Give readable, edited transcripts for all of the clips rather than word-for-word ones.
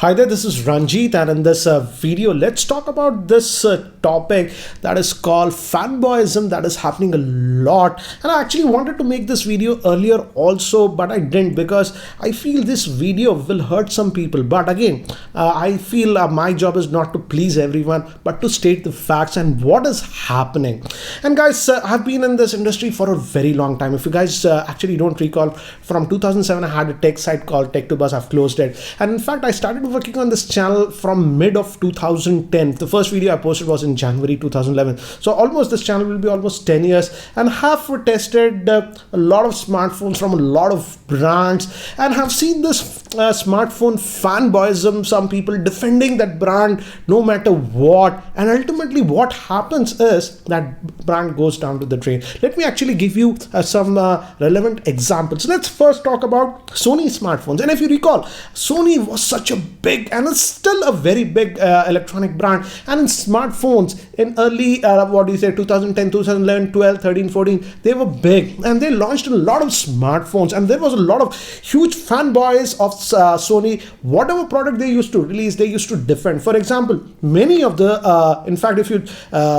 Hi there, this is Ranjit, and in this video, let's talk about this topic that is called fanboyism that is happening a lot. And I actually wanted to make this video earlier also, but I didn't because I feel this video will hurt some people. But again, I feel my job is not to please everyone, but to state the facts and what is happening. And guys, I've been in this industry for a very long time. If you guys actually don't recall, from 2007, I had a tech site called Tech2Buzz. I've closed it. And in fact, I started working on this channel from mid of 2010. The first video I posted was in January 2011. So almost this channel will be almost 10 years, and have tested a lot of smartphones from a lot of brands and have seen this smartphone fanboyism, some people defending that brand no matter what, and ultimately what happens is that brand goes down to the drain. Let me actually give you some relevant examples. Let's first talk about Sony smartphones. And if you recall, Sony was such a big and it's still a very big electronic brand, and in smartphones in early 2010, 2011, 12, 13, 14, they were big and they launched a lot of smartphones, and there was a lot of huge fanboys of Sony. Whatever product they used to release, they used to defend. For example, many of the in fact, if you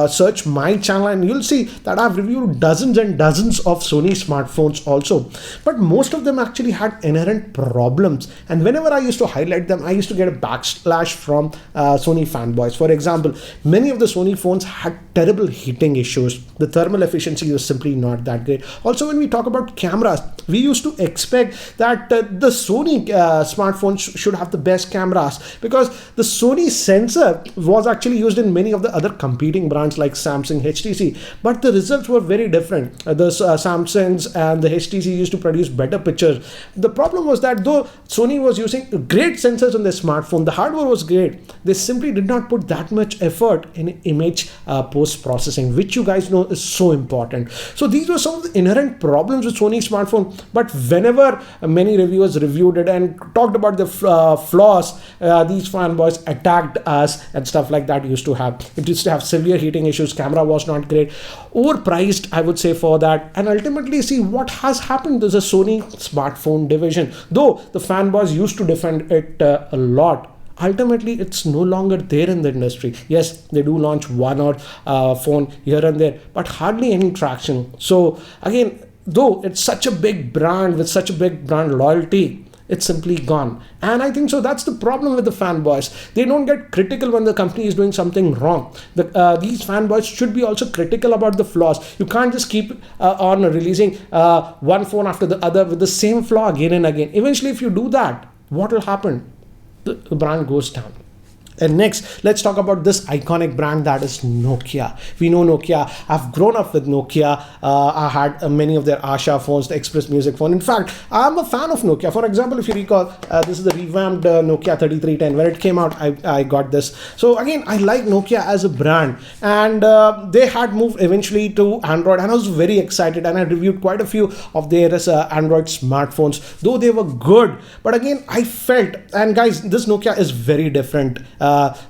search my channel, and you'll see that I've reviewed dozens and dozens of Sony smartphones also, but most of them actually had inherent problems, and whenever I used to highlight them, I used to get a backslash from Sony fanboys. For example, many of the Sony phones had terrible heating issues. The thermal efficiency was simply not that great. Also, when we talk about cameras, we used to expect that the Sony smartphones should have the best cameras, because the Sony sensor was actually used in many of the other competing brands like Samsung, HTC, but the results were very different. The Samsungs and the HTC used to produce better pictures. The problem was that though Sony was using great sensors on their smartphone, the hardware was great, they simply did not put that much effort in image post-processing, which you guys know is so important. So these were some of the inherent problems with Sony smartphone. But whenever many reviewers reviewed it and talked about the flaws, these fanboys attacked us and stuff like that. Used to have severe heating issues, camera was not great, overpriced, I would say, for that. And ultimately, see what has happened. There's a Sony smartphone division, though the fanboys used to defend it a lot. Ultimately, it's no longer there in the industry. Yes, they do launch one or phone here and there, but hardly any traction. So again, though it's such a big brand with such a big brand loyalty, it's simply gone. And I think so that's the problem with the fanboys. They don't get critical when the company is doing something wrong. These fanboys should be also critical about the flaws. You can't just keep on releasing one phone after the other with the same flaw again and again. Eventually, if you do that, what will happen? The brand goes down. And next, let's talk about this iconic brand that is Nokia. We know Nokia. I've grown up with Nokia. I had many of their Asha phones, the Express Music phone. In fact, I'm a fan of Nokia. For example, if you recall, this is the revamped Nokia 3310. When it came out, I got this. So again, I like Nokia as a brand. And they had moved eventually to Android. And I was very excited. And I reviewed quite a few of their Android smartphones, though they were good. But again, I felt, and guys, this Nokia is very different.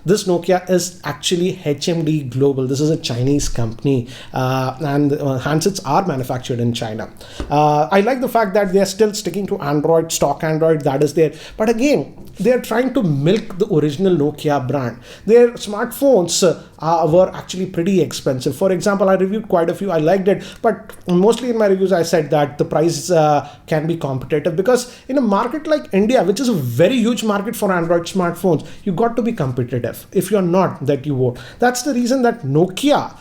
This Nokia is actually HMD Global. This is a Chinese company, and handsets are manufactured in China. I like the fact that they are still sticking to Android, stock Android that is there. But again, they are trying to milk the original Nokia brand. Their smartphones were actually pretty expensive. For example, I reviewed quite a few. I liked it, but mostly in my reviews, I said that the price can be competitive, because in a market like India, which is a very huge market for Android smartphones, you got to be competitive. If you're not, that you won't. That's the reason that Nokia,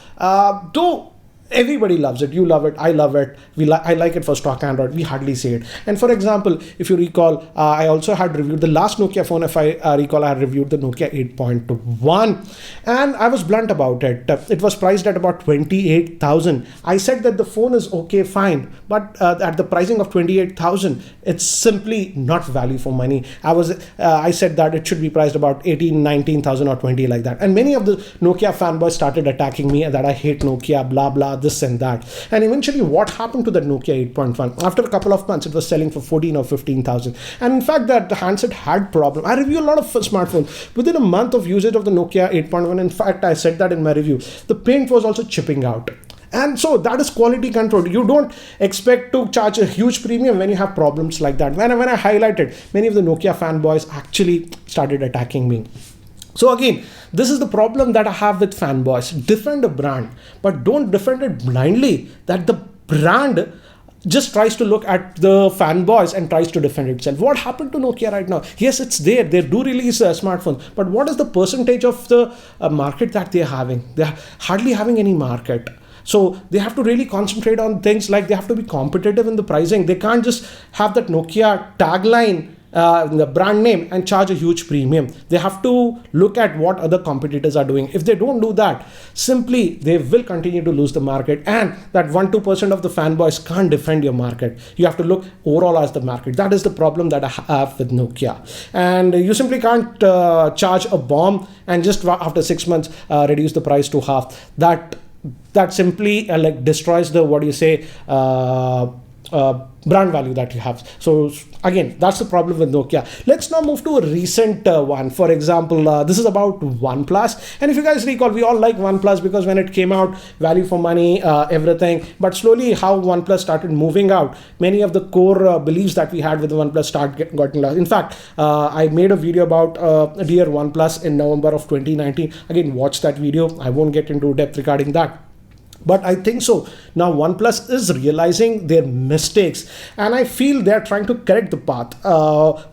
though everybody loves it, you love it, I love it, I like it for stock Android, we hardly see it. And for example, if you recall, I also had reviewed the last Nokia phone. If I recall, I had reviewed the Nokia 8.1, and I was blunt about it. It was priced at about 28,000. I said that the phone is okay, fine, but at the pricing of 28,000, it's simply not value for money. I said that it should be priced about 18, 19,000 or 20, like that. And many of the Nokia fanboys started attacking me that I hate Nokia, blah blah, this and that. And eventually, what happened to the Nokia 8.1? After a couple of months, it was selling for 14 or 15,000. And in fact, that the handset had problem. I review a lot of smartphones. Within a month of usage of the Nokia 8.1, in fact, I said that in my review, the paint was also chipping out. And so that is quality control. You don't expect to charge a huge premium when you have problems like that. When I highlighted, many of the Nokia fanboys actually started attacking me. So again, this is the problem that I have with fanboys. Defend a brand, but don't defend it blindly, that the brand just tries to look at the fanboys and tries to defend itself. What happened to Nokia right now? Yes, it's there. They do release smartphones, but what is the percentage of the market that they're having? They're hardly having any market. So they have to really concentrate on things like they have to be competitive in the pricing. They can't just have that Nokia tagline, the brand name, and charge a huge premium. They have to look at what other competitors are doing. If they don't do that, simply they will continue to lose the market, and that 1-2% of the fanboys can't defend your market. You have to look overall as the market. That is the problem that I have with Nokia. And you simply can't charge a bomb and just after 6 months reduce the price to half. That simply like destroys the brand value that you have. So again, that's the problem with Nokia. Let's now move to a recent one. For example, this is about OnePlus. And if you guys recall, we all like OnePlus because when it came out, value for money, everything. But slowly how OnePlus started moving out, many of the core beliefs that we had with the OnePlus got lost. In fact, I made a video about Dear OnePlus in November of 2019. Again, watch that video. I won't get into depth regarding that. But I think so. Now OnePlus is realizing their mistakes, and I feel they're trying to correct the path.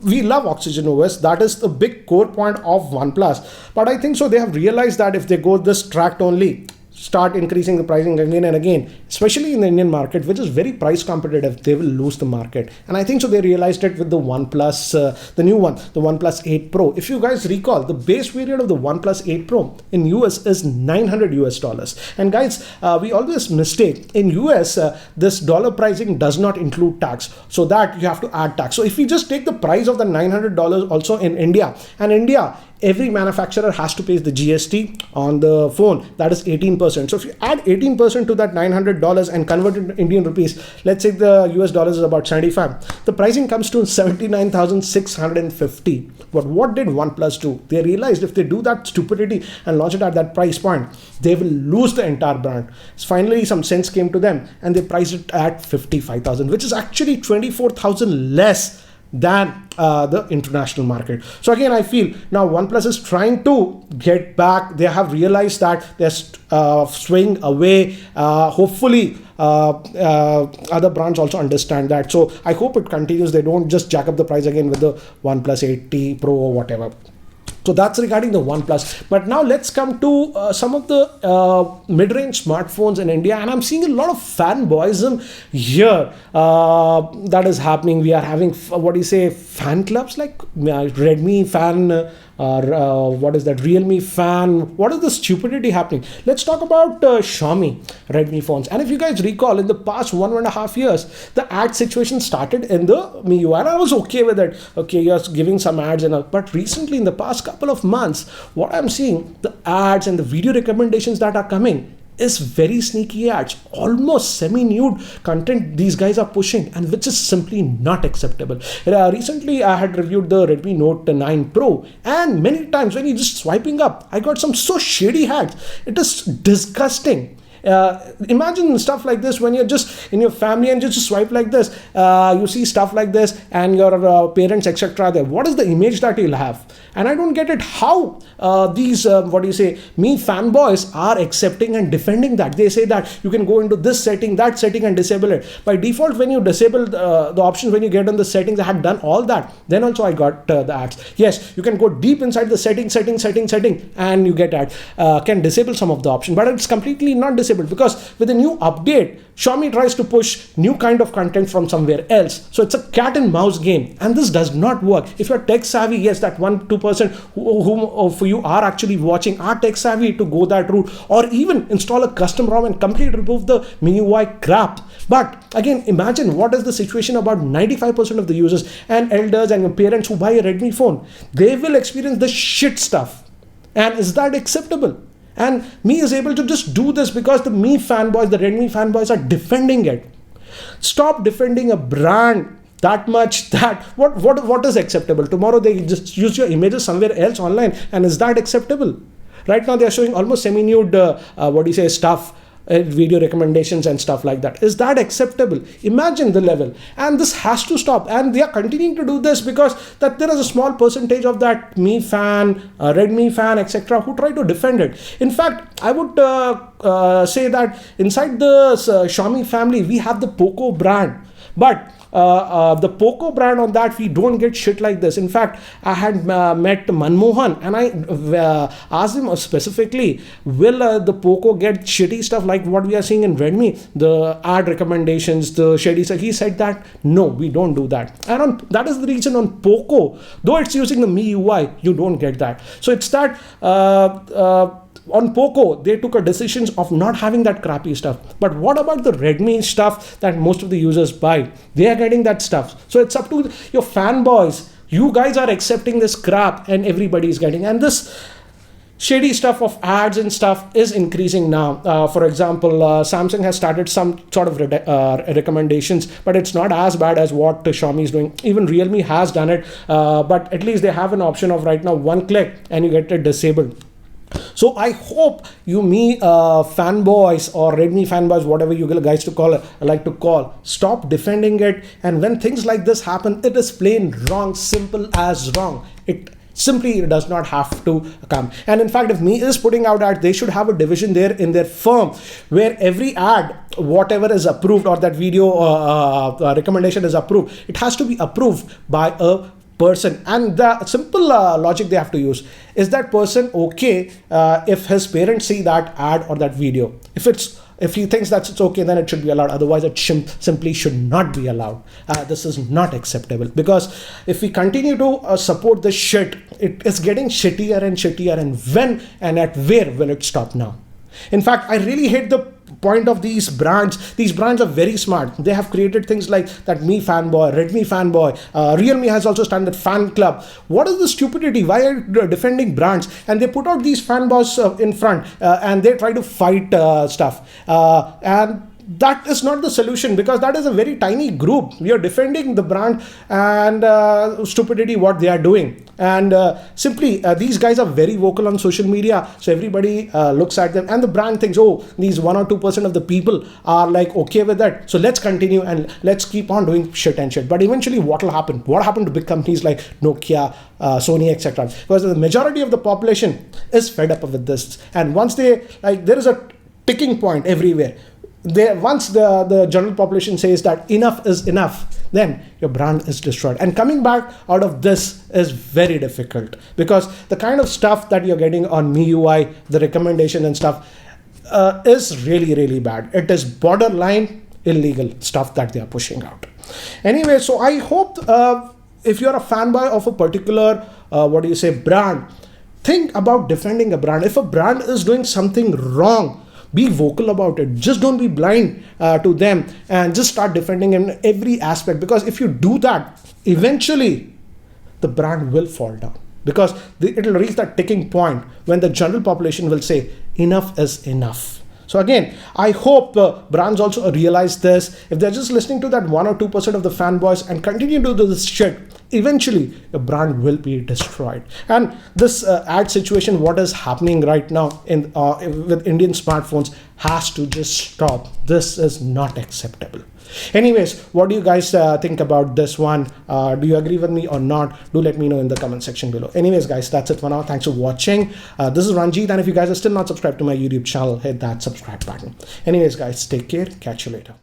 We love Oxygen OS. That is the big core point of OnePlus. But I think so they have realized that if they go this track only, start increasing the pricing again and again, especially in the Indian market, which is very price competitive, they will lose the market. And I think so they realized it with the OnePlus, the new one, the OnePlus 8 Pro. If you guys recall, the base variant of the OnePlus 8 Pro in US is $900. And guys, we always mistake. In US, this dollar pricing does not include tax, so that you have to add tax. So if we just take the price of the $900 also in India, and India, every manufacturer has to pay the GST on the phone, that is 18%. So if you add 18% to that $900 and convert it to Indian rupees, let's say the US dollars is about 75, the pricing comes to 79,650. But what did OnePlus do? They realized if they do that stupidity and launch it at that price point, they will lose the entire brand. So finally, some sense came to them and they priced it at 55,000, which is actually 24,000 less than the international market. So again, I feel now OnePlus is trying to get back. They have realized that they're swaying away. Hopefully other brands also understand that. So I hope it continues. They don't just jack up the price again with the OnePlus 80 Pro or whatever. So that's regarding the OnePlus. But now let's come to some of the mid-range smartphones in India. And I'm seeing a lot of fanboyism here that is happening. We are having, fan clubs like Redmi fan, or what is that, Realme fan. What is the stupidity happening? Let's talk about Xiaomi Redmi phones. And if you guys recall, in the past 1.5 years, the ad situation started in the MIUI, and I was okay with it. Okay, you're giving some ads and all. But recently, in the past couple of months, what I'm seeing, the ads and the video recommendations that are coming is very sneaky ads, almost semi-nude content these guys are pushing, and which is simply not acceptable. Recently, I had reviewed the Redmi Note 9 Pro, and many times when you're just swiping up, I got some so shady ads. It is disgusting. Imagine stuff like this when you're just in your family and you just swipe like this. You see stuff like this and your parents, etc. there. What is the image that you'll have? And I don't get it how these me fanboys are accepting and defending that. They say that you can go into this setting, that setting, and disable it. By default, when you disable the options, when you get on the settings, I had done all that. Then also I got the ads. Yes, you can go deep inside the setting, and you get ads. Can disable some of the options, but it's completely not disabled, because with a new update, Xiaomi tries to push new kind of content from somewhere else. So it's a cat and mouse game, and this does not work. If you're tech savvy, yes, that 1-2% whom for you are actually watching are tech savvy to go that route, or even install a custom ROM and completely remove the MIUI crap. But again, imagine what is the situation about 95% of the users and elders and parents who buy a Redmi phone. They will experience the shit stuff. And is that acceptable? And me is able to just do this because the fanboys, the Redmi fanboys are defending it. Stop defending a brand that much. That what is acceptable? Tomorrow they just use your images somewhere else online, and is that acceptable? Right now they are showing almost semi-nude stuff video recommendations and stuff like that. Is that acceptable? Imagine the level. And this has to stop. And they are continuing to do this because that there is a small percentage of that Me fan, Redmi fan, etc., who try to defend it. In fact, I would say that inside the Xiaomi family, we have the Poco brand. But the Poco brand on that, we don't get shit like this. In fact, I had met Manmohan and I asked him specifically, will the Poco get shitty stuff like what we are seeing in Redmi? The ad recommendations, the shady stuff. He said that, no, we don't do that. And that is the reason on Poco, though it's using the MIUI, you don't get that. So it's that on Poco, they took a decision of not having that crappy stuff. But what about the Redmi stuff that most of the users buy? They are getting that stuff. So it's up to your fanboys. You guys are accepting this crap and everybody is getting. And this shady stuff of ads and stuff is increasing now. For example, Samsung has started some sort of recommendations, but it's not as bad as what Xiaomi is doing. Even Realme has done it, but at least they have an option of right now one click and you get it disabled. So I hope you fanboys or Redmi fanboys, whatever you guys like to call, stop defending it. And when things like this happen, it is plain wrong, simple as wrong. It simply does not have to come. And in fact, if Me is putting out ads, they should have a division there in their firm where every ad, whatever is approved or that video recommendation is approved, it has to be approved by a person. And the simple logic they have to use is that person okay if his parents see that ad or that video. If he thinks that it's okay, then it should be allowed. Otherwise, it simply should not be allowed. This is not acceptable, because if we continue to support this shit, it is getting shittier and shittier. And when and at where will it stop now? In fact, I really hate the point of these brands. These brands are very smart. They have created things like that Me Fanboy, Redmi Fanboy, Realme has also started fan club. What is the stupidity? Why are you defending brands? And they put out these fanboys in front and they try to fight stuff. And that is not the solution, because that is a very tiny group. We are defending the brand and stupidity what they are doing. And simply these guys are very vocal on social media, so everybody looks at them and the brand thinks, oh, these 1 or 2% of the people are like okay with that, so let's continue and let's keep on doing shit and shit. But eventually what will happen? What happened to big companies like Nokia, Sony, etc.? Because the majority of the population is fed up with this, and once they there is a ticking point everywhere. Once the general population says that enough is enough, then your brand is destroyed. And coming back out of this is very difficult, because the kind of stuff that you're getting on MIUI, the recommendation and stuff, is really, really bad. It is borderline illegal stuff that they are pushing out. Anyway, so I hope if you're a fanboy of a particular, brand, think about defending a brand. If a brand is doing something wrong, be vocal about it. Just don't be blind to them and just start defending them in every aspect. Because if you do that, eventually the brand will fall down, because it will reach that ticking point when the general population will say enough is enough. So again, I hope brands also realize this. If they're just listening to that 1 or 2% of the fanboys and continue to do this shit, eventually your brand will be destroyed. And this ad situation, what is happening right now with Indian smartphones, has to just stop. This is not acceptable. Anyways, what do you guys think about this one? Do you agree with me or not? Do let me know in the comment section below. Anyways, guys, that's it for now. Thanks for watching. This is Ranjit, and if you guys are still not subscribed to my YouTube channel, hit that subscribe button. Anyways, guys, take care. Catch you later.